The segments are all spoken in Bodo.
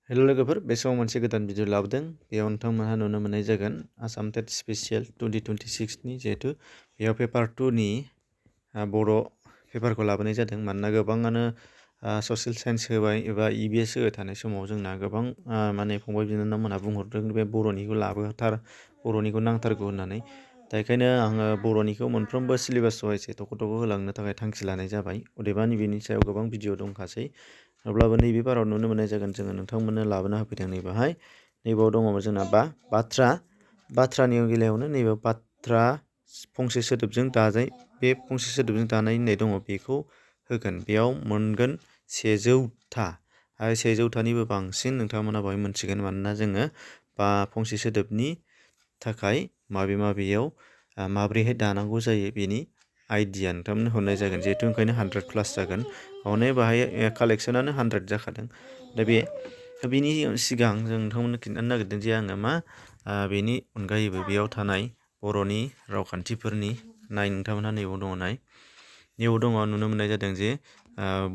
हेल' लोगोफोर बे समाव मोनसे गोदान भिडिअ लाबोदों बेयाव नोंथांमोनहा नुनो मोननाय जागोन आसाम टेट स्पेसियेल 2026नि जिहेतु बेयाव पेपार 2नि बर' पेपारखौ लाबोनाय जादों मानोना गोबाङानो ससियेल साइन्स होबाय एबा EBS होबाय थानाय समाव जोंना गोबां माने फंबाय बिनानावमोनहा बुंहरदों बे बर'निखौ लाबोथार बर'निखौ नांथारगौ होननानै दा बेखायनो आङो बर'निखौ मोनफ्रोमबो सिलेबास वाइसै थख' थख' होलांनो थाखाय थांखि लानाय जाबाय अदेबानि बेनि सायाव गोबां भिडिअ दंखासै अब्लाबो नैबे बाराव नुनो मोननाय जागोन जोङो नोंथांमोननो लाबोना होफैदों नैबेहाय नैबाव दङ जोंना बाथ्रानि बेलायावनो नैबे बाथ्रा फंसे सोदोबजों दाजाय बे फंसे सोदोबजों दानाय होननाय दङ बेखौ होगोन बेयाव मोनगोन 100था आरो 100थानिबो बांसिन नोंथांमोना बाहाय मोनथिगोन मानोना जोङो फंसे सोदोबनि थाखाय माबेयाव माब्रैहाय दानांगौ जायो बेनि आइडिया नोंथांमोननो हरनाय जागोन जिहेतु ओंखायनो 100+ जागोन हनै बाहाय कालेक्सनानो 100 जाखादों दा बेनि सिगां जों नोंथांमोननो खिन्थानो नागिरदों जे आङो बेनि अनगायैबो बेयाव थानाय बर'नि रावखान्थिफोरनि नोंथांमोनहा नैबाव दङ नैबाव दङ नुनो मोननाय जादों जे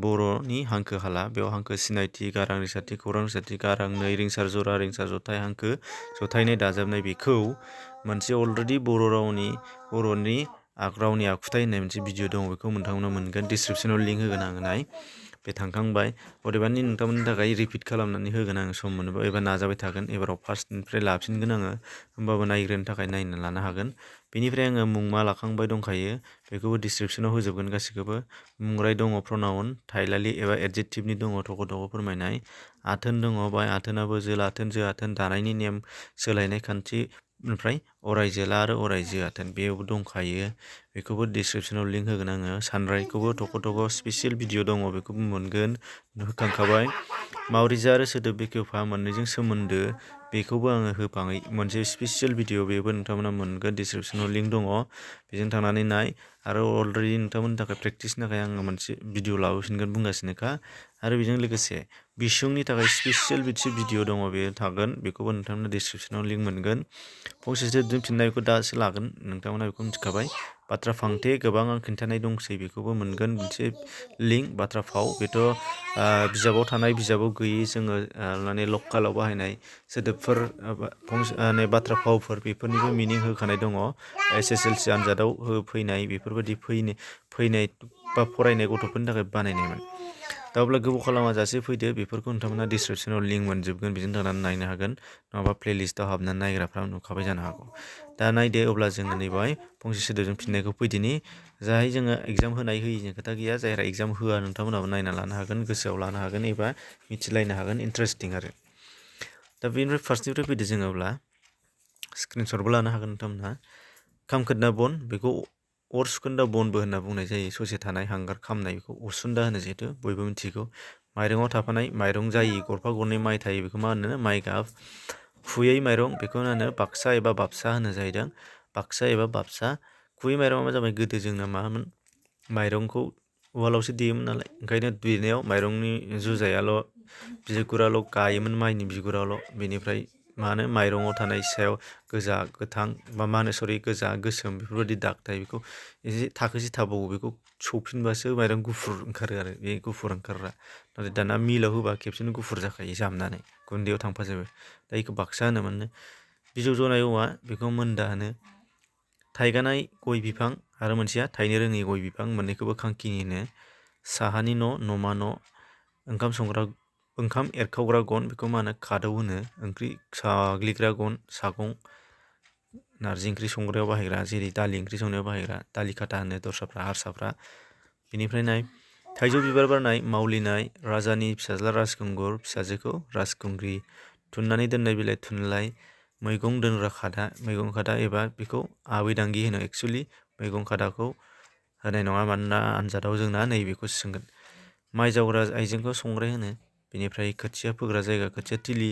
बर'नि हांखो हाला बेयाव हांखो सिनायथि गारां रिंसारथि खौरां रिंसारथि गारां नै रिंसार जरा रिंसार जथाय हांखो जथायनाय दाजाबनाय बेखौ मोनसे अलरेडि बर'नि रावनि आखुथाय होननाय मोनसे भिडिअ दङ बेखौ नोंथांमोना मोनगोन डिसक्रिपसनाव लिंक होगोन आङो बे थांखांबाय अदेबानि नोंथांमोननि थाखाय रिपिट खालामनानै होगोन आङो सम मोनोबा एबा नाजाबाय थागोन एबाराव फार्स्टनिफ्राय लाफिनगोन आङो होमबाबो नायग्रोनो थाखाय नायनो लानो हागोन बेनिफ्राय आङो मुंमा लाखांबाय दंखायो बेखौबो डिसक्रिपसनाव होजोबगोन गासिखौबो मुंराय दङ प्रनाउन थाइलालि एबा एडजेक्टिभनि दङ थख' थख' फोरमायनाय आथोन दङ बाय आथोनाबो जो आथोन दानायनि नेम सोलायनाय खान्थि ओमफ्राय अराय जोला आरो अराय जो आथोन बेयावबो दंखायो बेखौबो डिसक्रिपसनाव लिंक होगोन आङो सानरायखौबो थख' थख' स्पेसियेल भिडिअ दङ बेखौबो मोनगोन होखांखाबाय मावरिजा आरो सोदोब बेखेवफा मोननैजों सोमोन्दो बेखौबो आङो होफाङै मोनसे स्पेसियेल भिडिअ बेबो नोंथांमोना मोनगोन डिसक्रिपसनाव लिंक दङ बेजों थांनानै नाय आरो अलरेडि नोंथांमोननि थाखाय प्रेक्टिसनि थाखाय आङो मोनसे भिडिअ लाबोफिनगोन बुंगासिनोखा आरो बेजों लोगोसे बिसुंनि थाखाय स्पेसियेल मोनसे भिडिअ दङ बे थागोन बेखौबो नोंथांमोना डिसक्रिपसनाव लिंक मोनगोन फंसे सोदोबजों फिननायखौ दासो लागोन नोंथांमोना बेखौ मिथिखाबाय बाथ्रा फांथे गोबां आं खिन्थानाय दंसै बेखौबो मोनगोन मोनसे लिंक बाथ्रा फाव बेथ' बिजाबाव थानाय बिजाबाव गैयै जोङो माने लकेलाव बाहायनाय सोदोबफोर बाथ्रा फावफोर बेफोरनिबो मिनिं होखानाय दङ SSLC आनजादाव फैनाय बेफोरबायदि फैनाय बा फरायनाय गथ'फोरनि थाखाय बानायनायमोन दा अब्ला गोबाव खालामा जासे फैदो बेफोरखौ नोंथांमोना डिसक्रिपसनाव लिंक मोनजोबगोन बेजों थांनानै नायनो हागोन नङाबा प्लेलिस्टआव हाबनानै नायग्राफ्रा नुखाबाय जानो हागौ दा नायदो अब्ला जोङो नैबाय फंसे सोदोबजों फिननायखौ फैदिनि जाहाय जोङो एग्जाम होयिनि खोथा गैया जायहा एग्जाम होआ नोंथांमोनाबो नायना लानो हागोन गोसोआव लानो हागोन एबा मिथिलायनो हागोन इन्टारेस्टिं आरो दा बेनिफ्राय फार्स्टनिफ्राय फैदो जोङो अब्ला स्क्रिनशटबो लानो हागोन नोंथांमोनहा खामखोन्दा बन बेखौ अर सुखोन्दा बनबो होनना बुंनाय जायो ससे थानाय हांगार खामनाय बेखौ उसुन्दा होनो जिहेतु बयबो मिथिगौ माइरङाव थाफानाय माइरं जायि गरफा गरनै माइ थायो बेखौ मा होनो माइ गाब खुयै माइरं बेखौ होनो बाक्सा एबा बाबसा होनो जाहैदों बाक्सा एबा बाबसा खुयै माइरङा मा जाबाय गोदो जोंना मामोन माइरंखौ उवालावसो देयोमोन नालाय ओंखायनो देनायाव माइरंनि जुजायाल' बिगुराल' गायोमोन माइनि बिगुराल' बेनिफ्राय माइरङाव थानाय सायाव गोजा गोथां गोजा गोसोम बेफोरबायदि दाग थायो बेखौ एसे थाखोसे थाबावो बेखौ सौफिनबासो माइरं गुफुर ओंखारो आरो बे गुफुर ओंखारग्रा नाथाय दाना मिलाव होबा खेबसेनो गुफुर जाखायो जामनानै गुन्दैयाव थांफाजोबो दा बेखौ बाक्सा होनोमोननो बिजौ जनाय औवा बेखौ मोन्दा होनो थाइगानाय गय बिफां आरो मोनसेया थायनो रोङै गय बिफां मोननैखौबो खांखिनि होनो साहानि न' न'मा न' ओंखाम एरखावग्रा गन बेखौ मा होनो खादौ होनो ओंख्रि साग्लिग्रा गन सागं नारजि ओंख्रि संग्रायाव बाहायग्रा जेरै दालि ओंख्रि संनायाव बाहायग्रा दालि खाथा होनो दस्राफ्रा हारसाफ्रा बेनिफ्राय नाय थाइजौ बिबार बारनाय मावलिनाय राजानि फिसाज्ला राजखुंगुर फिसाजोखौ राजखुंग्रि थुननानै दोननाय बिलाइ थुनलाइ मैगं दोनग्रा खादा मैगं खादा एबा बेखौ आबैदांगि होनो एक्सुवेलि मैगं खादाखौ होनाय नङा मानोना आनजादाव जोंना नैबेखौ सोंगोन माइ जावग्रा आइजेंखौ संग्राय होनो बेनिफ्राय खोथिया फोग्रा जायगा खोथिया थिलि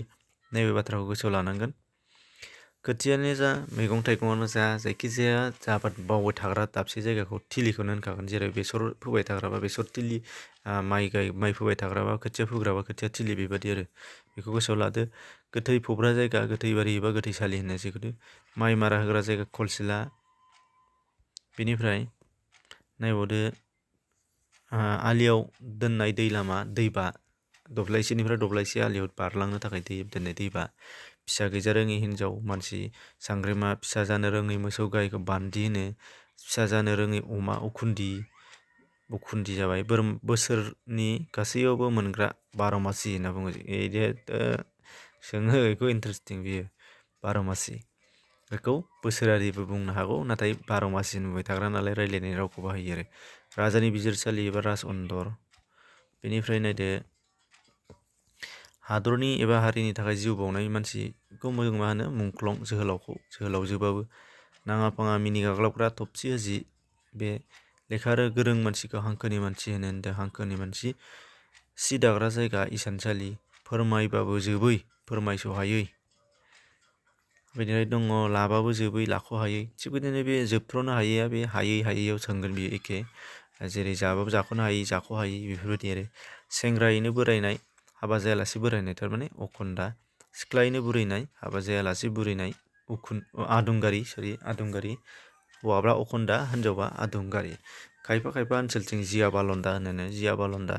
नैबे बाथ्राखौ गोसोआव लानांगोन खोथियानो जा मैगं थाइगङानो जा जायखिजाया आबाद मावबाय थाग्रा दाबसे जायगाखौ थिलिखौनो होनखागोन जेरै बेसर फोबाय थाग्राबा बेसर थिलि माइ फोबाय थाग्राबा खोथिया फोग्राबा खोथिया थिलि बेबायदि आरो बेखौ गोसोआव लादो गोथै फबग्रा जायगा गोथै बारि एबा गोथैसालि होननाय जिखुनु माइ मारा होग्रा जायगा खलसिला बेनिफ्राय नायबावदो आलियाव दोननाय दै लामा दैबा दब्लायसेनिफ्राय दब्लायसे आलियाव बारलांनो थाखाय दै दोननाय दैबा फिसा गैजा रोङि हिन्जाव मानसि सांग्रेमा फिसा जानो रोङै मोसौ गायखौ बान्दि होनो फिसा जानो रोङै अमा उखुन्दी जाबाय बोसोरनि गासैयावबो मोनग्रा बार'मासि होनना बुङो बिदि सोङो बेखौ इन्टारेस्टिं बियो बार'मासि बेखौ बोसोरारिबो बुंनो हागौ नाथाय बार'मासि नुबाय थाग्रा नालाय रायलायनाय रावखौ बाहायो आरो राजानि बिजिरसालि एबा राजअन्दर बेनिफ्राय नायदो हादरनि एबा हारिनि थाखाय जिउ बावनाय मानसिखौ जों मा होनो मुंख्लं जोहोलावजोबाबो नाङा फाङा मिनि गाग्लाबग्रा थबसि होजि बे लेखा गोरों मानसिखौ हांखोनि मानसि होनो हांखोनि मानसि सि दाग्रा जायगा इसानसालि फोरमायबाबो जोबै फोरमायस'हायै बेनिफ्राय दङ लाबाबो जोबै लाख'हायै थिग बिदिनो बे जोबथ्र'नो हायैया बे हायैयाव सोंगोन बियो एखे जेरै जाबाबो जाख'नो हायै जाख'हायै बेफोरबायदि आरो सेंग्रायैनो बोरायनाय हाबा जायालासे बोरायनाय थारमाने अखन्दा सिख्लायैनो बुरैनाय हाबा जायालासे बुरैनाय आदुंगारि हौवाब्ला अखन्दा हिनजावबा आदुंगारि खायफा ओनसोलथिं जिया बालन्दा होनो जिया बालन्दा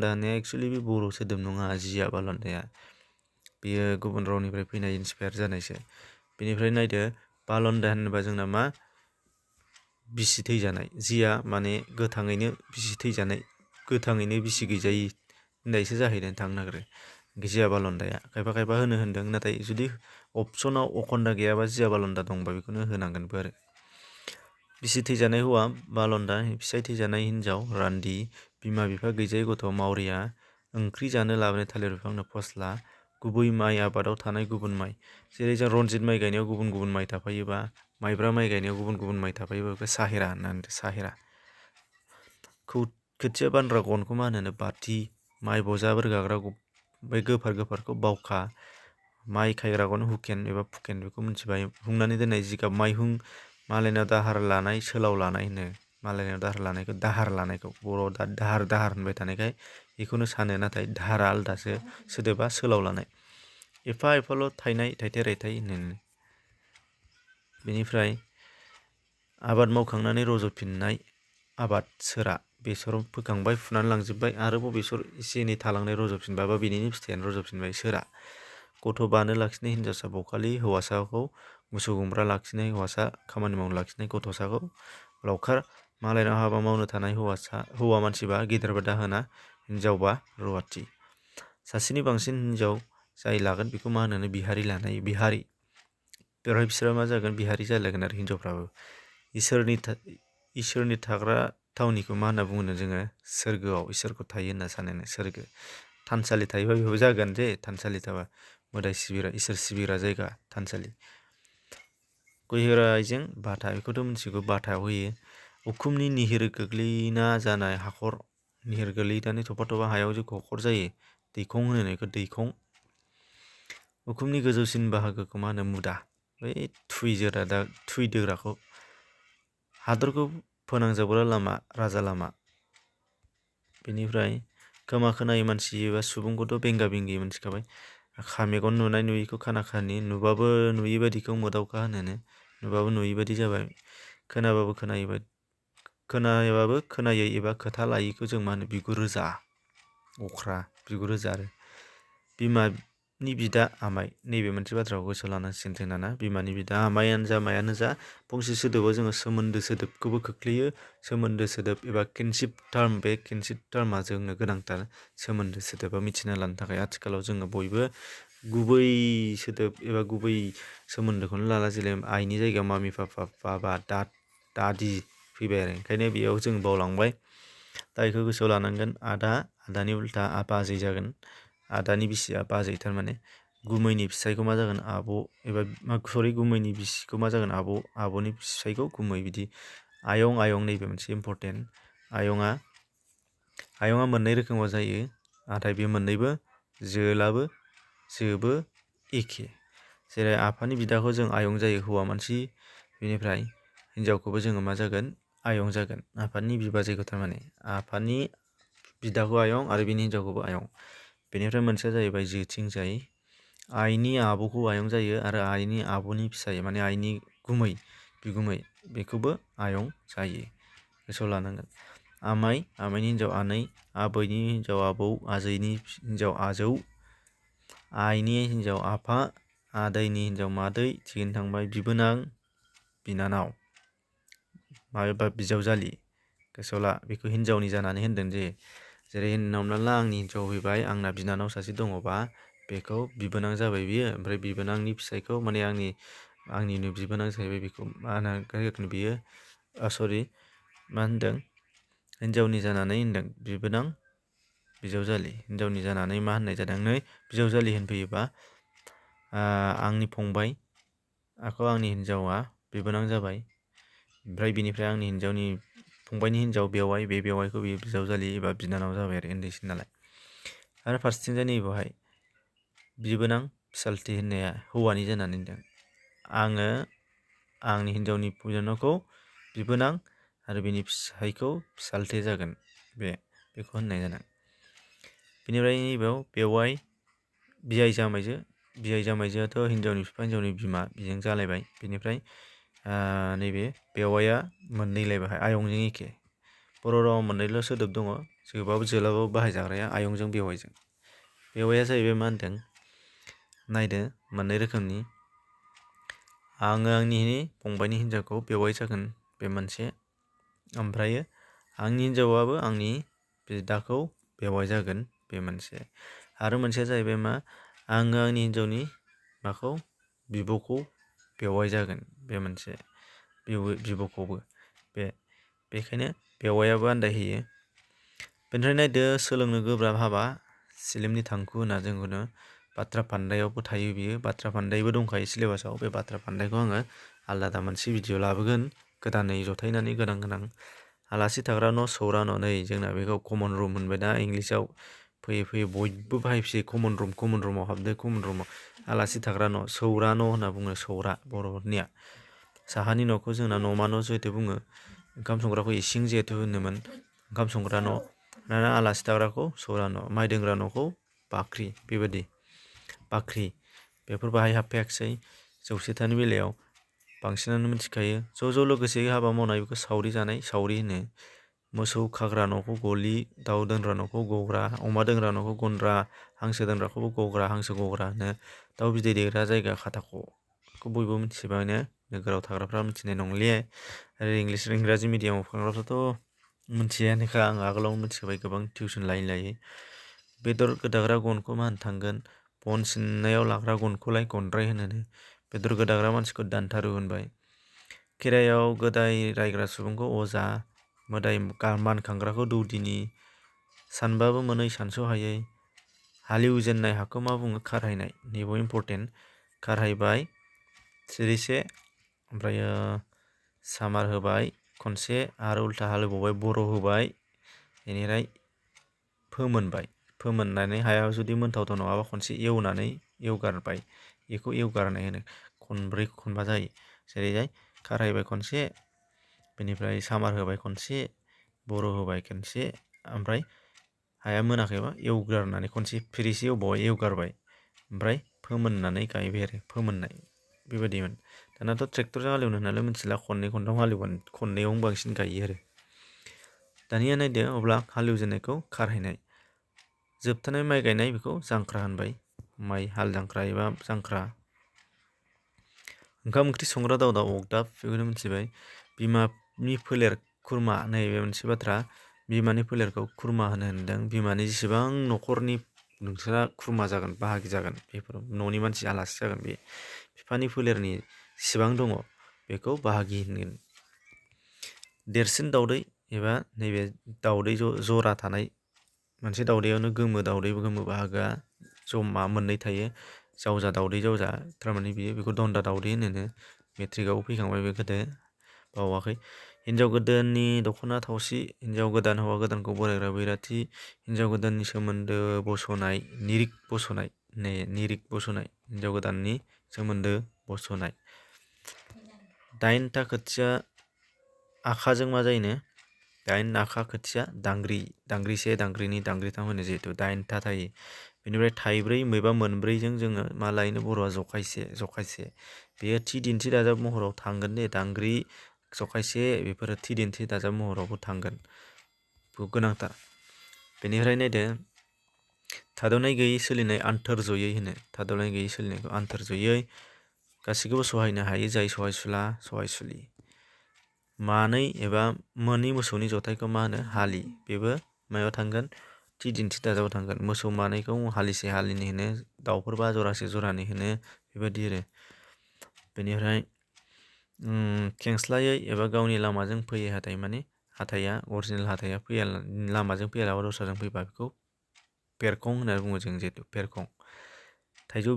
होननाया एक्सुवेलि बे बर' सोदोब नङा जिया बालन्दाया बेयो गुबुन रावनिफ्राय फैनाय इन्सपायार जानायसो बेनिफ्राय नायदो बालन्दा होनोबा जोंना मा बिसि थैजानाय जिया माने गोथाङैनो बिसि थैजानाय गोथाङैनो बिसि गैजायि होननायसो जाहैदों थांनो नागिरो जिया बालन्दाया खायफा होनदों नाथाय जुदि अपसनाव अखन्दा गैयाबा जिया बालन्दा दंबा बेखौनो होनांगोनबो आरो बिसि थैजानाय हौवा बालन्दा फिसाय थैजानाय हिन्जाव रान्दि बिमा बिफा गैजायै गथ' मावरिया ओंख्रि जानो लाबोनाय थालिर बिफांनो फस्ला गुबै माइ आबादाव थानाय गुबुन माइ जेरै जों रनजित माइ गायनायाव गुबुन माइ थाफायोबा माइब्रा माइ गायनायाव गुबुन माइ थाफायोबा बेखौ साहेरा होनना साहेरा खोथिया बानग्रा गनखौ मा होनो बाथि माइ बजा रोगाग्रा बै गोफारखौ बावखा माइ खायग्रा गन हुकेन एबा फुकेन बेखौ मिथिबाय हुंनानै दोननाय जिगाब माइहुं मालायनाव दाहार लानाय सोलाव लानाय होनो मालायनाव दाहार लानायखौ बर'आव दाहार होनबाय थानायखाय बेखौनो सानो नाथाय दाहारा आलदासो सोदोबा सोलाव लानाय एफाल' थाइनाय थाइथे रायथाय होनो बेनिफ्राय आबाद मावखांनानै रज'फिननाय आबाद सोरा बेसर फोखांबाय फुनानै लांजोब्बाय आरोबाव बेसर एसे एनै थालांनाय रज'फिनबाबा बेनिनो फिथाइयानो रज'फिनबाय सोरा गथ' बानो लाखिनाय हिन्जावसा बखालि हौवासाखौ मोसौ गुमब्रा लाखिनाय हौवासा खामानि मावनो लाखिनाय गथ'साखौ लावखार मालायनाव हाबा मावनो थानाय हौवा मानसिबा गेदेरबा दाहोना हिन्जावबा रुवाथि सासेनि बांसिन हिन्जाव जाय लागोन बेखौ मा होनो बिहारि लानाय बिहारि बेवहाय बिसोरो मा जागोन बिहारि जालायगोन आरो हिन्जावफ्राबो इसोरनि थाग्रा थावनिखौ मा होनना बुङो जोङो सोरगोआव इसोरखौ थायो होनना सानो सोरगो थानसालि थायोबा बेबो जागोन जे थानसालि थाबा मोदाय सिबिग्रा इसोर सिबिग्रा जायगा थानसालि गयहोरा आइजें बाथा बेखौथ' मिथिगौ बाथायाव होयो उखुमनि निहिर गोग्लैना जानाय हाखर निहिर गोग्लैनानै थफा हायाव जे हाखर जायो दैखं होनो बेखौ दैखं उखुमनि गोजौसिन बाहागोखौ मा होनो मुदा बै थुइ दोग्राखौ हादरखौ फोनांजाबग्रा लामा राजा लामा बेनिफ्राय खोमा खोनायै मानसि एबा सुबुंखौथ' बेंगा बेंगि मोनथिखाबाय मेगन नुनाय नुयैखौ खाना खानि नुबाबो नुयै बायदिखौ मोदावखा होनो नुबाबो नुयै बायदि जाबाय खोनाबाबो खोनायै एबा खोथा लायैखौ जों मा होनो बिगुर रोजा अख्रा बिगुर रोजा आरो बिमानि बिदा आमाय नैबे मोनसे बाथ्राखौ गोसोआव लानांसिगोन जोंना बिमानि बिदा आमायानो जा मायानो जा फंसे सोदोबाव जोङो सोमोन्दो सोदोबखौबो खोख्लैयो सोमोन्दो सोदोब एबा किनशिप टार्म बे किनशिप टार्मा जोंनो गोनांथार सोमोन्दो सोदोबा मिथिना लानो थाखाय आथिखालाव जोङो बयबो गुबै सोदोब एबा गुबै सोमोन्दोखौनो लाला जेरै आइनि जायगायाव मामि पापा बाबा दादि फैबाय आरो ओंखायनो बेयाव जों बावलांबाय दा बेखौ गोसोआव लानांगोन आदानि उल्था बाजै जागोन आदानि बिसिया बाजै थारमाने गुमैनि फिसाइखौ मा जागोन आब' एबा गुमैनि बिसिखौ मा जागोन आब'नि फिसाइखौ गुमै बिदि आयं नैबे मोनसे इम्परटेन्ट आयंआ मोननै रोखोमाव जायो नाथाय बे मोननैबो जोलाबो जोबो एखे जेरै आफानि बिदाखौ जों आयं जायो हौवा मानसि बेनिफ्राय हिन्जावखौबो जोङो मा जागोन आयं जागोन आफानि बिबाजैखौ थारमाने आफानि बिदाखौ आयं आरो बिनि हिन्जावखौबो आयं बेनिफ्राय मोनसेया जाहैबाय जोथिंजाय आइनि आब'खौ आयं जायो आरो आइनि आब'नि फिसाय माने आइनि बिगुमै बेखौबो आयं जायो गोसोआव लानांगोन आमाइ, आमाइनि हिन्जाव आनै, आबैनि हिन्जाव आबौ, आजैनि हिन्जाव आजौ, आइनि हिन्जाव आफा, आदैनि हिन्जाव मादै, थिगैनो थांबाय बिबोनां, बिनानाव, माबेबा बिजावजालि, गोसोआव ला बेखौ हिन्जावनि जानानै होनदों जे जेरै हमना ला आंनि हिन्जाव फैबाय, आंना बिनानाव सासे दङबा बेखौ बिबोनां जाबाय बियो, ओमफ्राय बिबोनांनि फिसाइखौ माने आंनिनो बिबोनां जाहैबाय, बेखौ मा होनो बियो सरि मा होनदों हिन्जावनि जानानै होनदों बिबोनां बिजावजालि, हिन्जावनि जानानै मा होननाय जादों नै बिजावजालि होनफैयोबा आंनि फंबाय आखौ आंनि हिन्जावा बिबोनां जाबाय, ओमफ्राय बिनिफ्राय आंनि हिन्जावनि फंबायनि हिन्जाव बेवाइ, बे बेवाइखौ बियो बिजावजालि एबा बिनानाव जाबाय आरो उन्दैसिन नालाय। आरो फारसेथिंजाय नैबेवहाय बिबोनां फिसालथि होननाया हौवानि जानानै होनदों, आङो आंनि हिन्जावनि बिनानावखौ बिबोनां आरो बिनि फिसाइखौ फिसालथे जागोन, बेखौ होननाय जादों। बेनिफ्राय नैबेयाव बेवाइ बियाइ जामाइजो, बियाइ जामाइजोआथ' हिन्जावनि बिफा हिन्जावनि बिमा बिजों जालायबाय। बेनिफ्राय नैबे बेवाइया मोननैलाय बाहाय आयंजों एखे, बर' रावाव मोननैल' सोदोब दङ, जोबाबो जोलाबाबो बाहायजाग्राया आयंजों बेवाइजों। बेवाइया जाहैबाय मा होनदों नायदो मोननै रोखोमनि, आङो आंनि फंबायनि हिन्जावखौ बेवाइ जागोन बे मोनसे, ओमफ्रायो आंनि हिन्जावाबो आंनि बिदाखौ बेवाइ जागोन बे मोनसे, आरो मोनसेया जाहैबाय मा आङो आंनि हिन्जावनि माखौ बिब'खौ बेवाइ जागोन बे मोनसे, बिब'खौबो बेखायनो बेवाइयाबो आन्दायहैयो। बेनिफ्राय नायदो सोलोंनो गोब्राब हाबा सिलेमनि थांखु होनना जोंखौनो बाथ्रा फान्दायावबो थायो बियो, बाथ्रा फान्दायबो दंखायो सिलेबासाव, बे बाथ्रा फान्दायखौ आङो आलादा मोनसे भिडिअ लाबोगोन गोदानै जथायनानै गोनां आलासि थाग्रा न' सौरा न', नै जोंना बेखौ कमन रुम मोनबाय दा इंलिसाव फैयै फैयै बयबो बाहायफियो कमन रुमाव हाबदो, कमन रुमाव आलासि थाग्रा न' सौरा न' होनना बुङो, सौरा बर'निया। साहानि न'खौ जोंना न'मा न' जिहेथु बुङो, ओंखाम संग्राखौ इसिं जिहेथु होनोमोन, ओंखाम संग्रा न', दाना आलासि थाग्राखौ सौरा न', माइ दोनग्रा न'खौ बाख्रि, बेबायदि बाख्रि बेफोर बाहाय हाबफायाखिसै। जौसेथानि बेलायाव बांसिनानो मिथिखायो, ज' लोगोसे हाबा मावनाय बेखौ सावरि जानाय, सावरि होनो। मोसौ खाग्रा न'खौ गलि, दाउ दोनग्रा न'खौ गग्रा, अमा दोनग्रा न'खौ गन्द्रा, हांसो दोनग्राखौबो गग्रा, हांसो गग्रा होनो। दाउ बिदै दैग्रा जायगा खाथाख'खौ बयबो मिथिजोबानो, नोगोराव थाग्राफ्रा मिथिनाय नंले, आरो इंराजि मिडियामाव थाग्राफ्राथ' मिथियानोखा, आं आगोलावनो मिथिखाबाय गोबां टिउसन लायै। बेदर गोदाग्रा गनखौ मा होननो थांगोन, बन सिननायाव लाग्रा गनखौलाय गनद्राय होनो। बेदर गोदाग्रा मानसिखौ दानथारु होनबाय। खेराइयाव गोदाय रायग्रा सुबुंखौ अजा, मोदाय मानखांग्राखौ दौदिनि, सानबाबो मोनै सानस'हायै। हालेवजेननाय हाखौ मा बुङो, खारहायनाय, नैबो इम्परटेन्ट। खारहायबाय सिरिसे, ओमफ्रायो सामार होबाय खनसे, आरो उल्था हालेवबावबाय बर' होबाय, बेनिफ्राय फोमोनबाय, फोमोननानै हाया जुदि मोनथावथाव नङाबा खनसे एवगारबाय, बेखौ एवगारनाय होनो। खनब्रै खनबा जायो, जेरैहाय खारहायबाय खनसे, बेनिफ्राय सामार होबाय खनसे, बर' होबाय खनसे, ओमफ्राय हाया मोनाखैबा एवगारनानै खनसे फिरिसे एवबावबाय, एवगारबाय, ओमफ्राय फोमोननानै गायबाय आरो फोमोननाय, बेबायदिमोन। दानाथ' ट्रेक्टरजों हालेवनो होननानै मिथिला, खननै खनथाम हालेवबानो खननैयावनो बांसिन गायो आरो। दानिया नायदो अब्ला हालेवजेननायखौ खारहायनाय, जोबथानाय माइ गायनाय बेखौ जांख्रा होनबाय, माइ हाल जांख्रा एबा जांख्रा। ओंखाम ओंख्रि संग्रा दावदाव अगदाब, बेखौनो मिथिबाय। बिमानि फोलेर खुरमा, नैबे मोनसे बाथ्रा, बिमानि फोलेरखौ खुरमा होनदों। बिमानि जेसेबां न'खरनि नोंसोरा खुरमा जागोन, बाहागि जागोन, बेफोर न'नि मानसि आलासि जागोन, बे बिफानि फोलेरनि जेसेबां दङ बेखौ बाहागि होनगोन। देरसिन दावदै एबा नैबे दावदै जरा थानाय, मोनसे दावदैयावनो गोमो दावदै गोमो बाहागोआ जमा मोननै थायो, जावजा दावदै जावजा, थारमाने बेखौ दन्दा दावदै होनो। मेट्रिकआवबो फैखांबाय बे गोदो, बावाखै। हिन्जाव गोदाननि दख'ना थावसि, हिन्जाव गोदान हौवा गोदानखौ बरायग्रा बैराथि, हिन्जाव गोदाननि सोमोन्दो बसनाय, निरिक बसनाय, हिन्जाव गोदाननि सोमोन्दो बसनाय। 8था खोथिया आखाजों मा जायोनो, 8 आखा खोथिया दांग्रिसे, दांग्रिनै, दांग्रिथाम होनो जिहेतु 8था थायो। बेनिफ्राय थाइब्रै एबा मोनब्रैजों जोङो मा लायनो, बर'आ जखायसे, बेयो थि दिन्थि दाजाब महराव थांगोन दे, दांग्रि जखायसे बेफोरो थि दिन्थि दाजाब महरावबो थांगोन। गोनांथार। बेनिफ्राय नायदो थाद'नाय गैयै सोलिनाय आन्थोर जयै होनो। थाद'नाय गैयै सोलिनायखौ आन्थोर जयै गासैखौबो सहायनो हायो जाय सहायसुला सहायसुलि। मानै एबा मोनै मोसौनि जथायखौ मा होनो हालि। बेबो मायाव थांगोन थि दिन्थि दाजाबाव थांगोन। मोसौ मानैखौ हालिसे हालिनै होनो, दाउफोरबा जरासे जरानै होनो बेबायदि आरो। बेनिफ्राय खेंस्लायै एबा गावनि लामाजों फैयै हाथाय माने हाथाया अरिजिनेल हाथाया फैया लामाजों फैयालाबा दस्राजों फैबा बेखौ पेरखं होननानै बुङो जों जिहेतु पेरखं। थाइजौ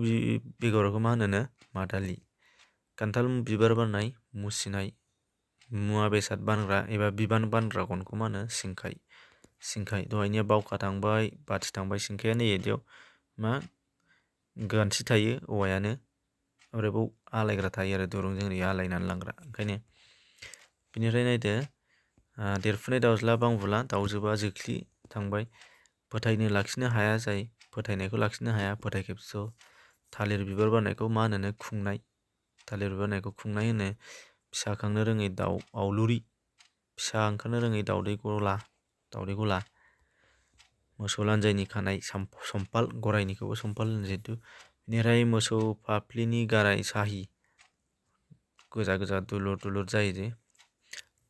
बेगरखौ मा होनो मादालि। खान्थाल बिबार बारनाय मुसिनाय। मुवा बेसाद बानग्रा एबा बिबान बानग्रा गनखौ मा होनो सिंखाय। सिंखाय दहायनिया बावखा थांबाय बाथि थांबाय सिंखाया नै बिदियाव मा गान्थि थायो औवायानो ओमफ्राय बाव आलायग्रा थायो आरो दुरुंजों ओरै आलायनानै लांग्रा ओंखायनो। बिनिफ्राय नायदो देरफुनाय दाउज्ला बांबुला दाउजोबा जोख्लि थांबाय। फोथायनो लाखिनो हाया जाय फोथायनायखौ लाखिनो हाया फोथाय खेबस'। थालिर बिबार बारनायखौ मा होनो खुंनाय। थालिर बिबार बारनायखौ खुंनाय होनो। फिसा खांनो रोङै दाउ आवलुरि। फिसा ओंखारनो रोङै दाउदै गला दाउदै गला। मोसौ लानजायनि खानाय सम्फाल गराइनिखौबो सम्फाल होनो जिहेतु। बेनिफ्राय मोसौ फाफ्लिनि गाराय साहि। गोजा गोजा दुलुर दुलुर जायो जे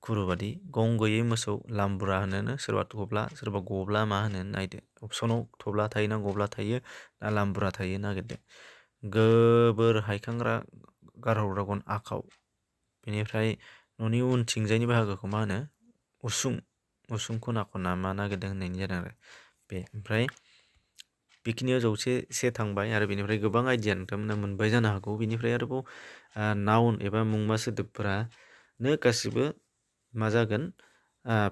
खुरुबादि। गं गैयै मोसौ लामबुरा होनो सोरबा थब्ला सोरबा गब्ला मा होनो नायदो। अपसनाव थब्ला थायो ना गब्ला थायो ना लामबुरा थायो नागिरदो। गोबोर हायखांग्रा गारहरग्रा गन आखाव। बेनिफ्राय न'नि उनथिंजायनि बाहागोखौ मा होनो उसुं। उसुं खना खना मा नागिरदों होननायनि जादों आरो बे। ओमफ्राय बेखिनियाव जौसे से थांबाय आरो बेनिफ्राय गोबां आइडिया नोंथांमोना मोनबाय जानो हागौ। बेनिफ्राय आरोबाव नाउन एबा मुंमा सोदोबफोरानो गासिबो मा जागोन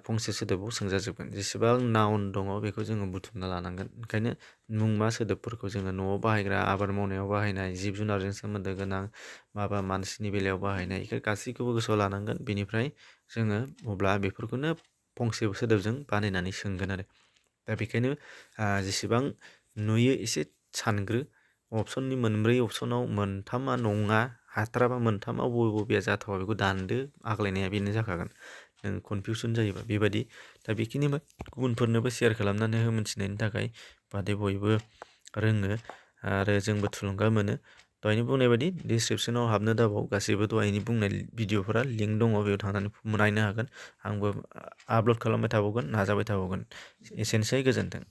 फंसे सोदोबाव सोंजाजोबगोन। जेसेबां नाउन दङ बेखौ जोङो बुथुमना लानांगोन। ओंखायनो मुंमा सोदोबफोरखौ जोङो न'आव बाहायग्रा आबाद मावनायाव बाहायनाय जिब जुनारजों सोमोन्दो गोनां माबा मानसिनि बेलायाव बाहायनाय बेखौ गासैखौबो गोसोआव लानांगोन। बेनिफ्राय जोङो अब्ला बेफोरखौनो फंसे सोदोबजों बानायनानै सोंगोन आरो। दा बेखायनो जेसेबां नुयो एसे सानग्रो। अपसननि मोनब्रै अपसनाव मोनथामा नङा हाथाराबा मोनथामाव बबे बबेया जाथावा बेखौ दानदो। आग्लायनाया बेनो जाखागोन नों कनफिउसन जायोबा बेबायदि। दा बेखिनि गुबुनफोरनोबो सेयार खालामनानै हो मिथिनायनि थाखाय बाहाथे बयबो रोङो आरो जोंबो थुलुंगा मोनो। दहायनि बुंनाय बायदि डिसक्रिपसनाव हाबनो दाबाव गासैबो दहायनि बुंनाय भिडिअफोरा लिंक दङ बेयाव थांनानै नायनो हागोन। आंबो आपलड खालामबाय थाबावगोन नाजाबाय थाबावगोन। एसेनोसै गोजोन्थों।